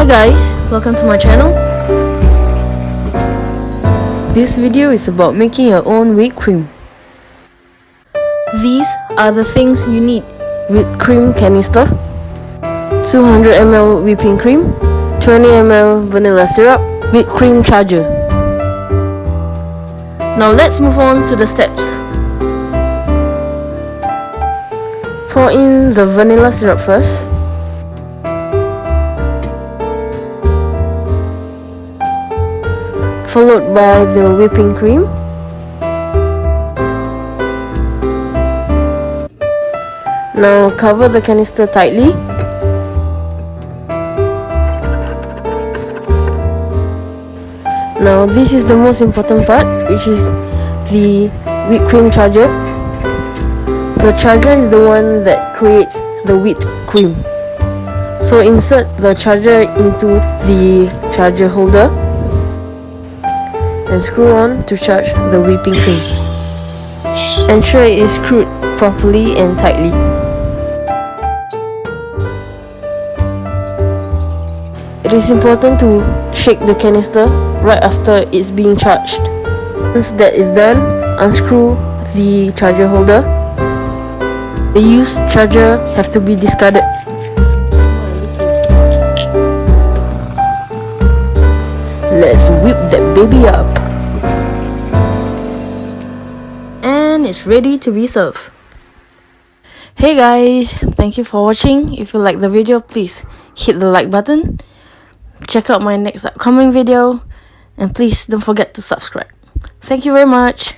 Hi guys, welcome to my channel. This video is about making your own whipped cream. These are the things you need: whipped cream canister, 200 ml whipping cream, 20 ml vanilla syrup, whipped cream charger. Now let's move on to the steps. Pour in the vanilla syrup first. Followed by the whipping cream. Now cover the canister tightly. Now this is the most important part, which is the whipped cream charger. The charger is the one that creates the whipped cream. So insert the charger into the charger holder and screw on to charge the whipping cream. Ensure it is screwed properly and tightly. It is important to shake the canister right after it's being charged. Once that is done, unscrew the charger holder. The used charger have to be discarded. Let's whip that baby up. And it's ready to be served. Hey guys, thank you for watching. If you like the video, please hit the like button. Check out my next upcoming video. And please don't forget to subscribe. Thank you very much.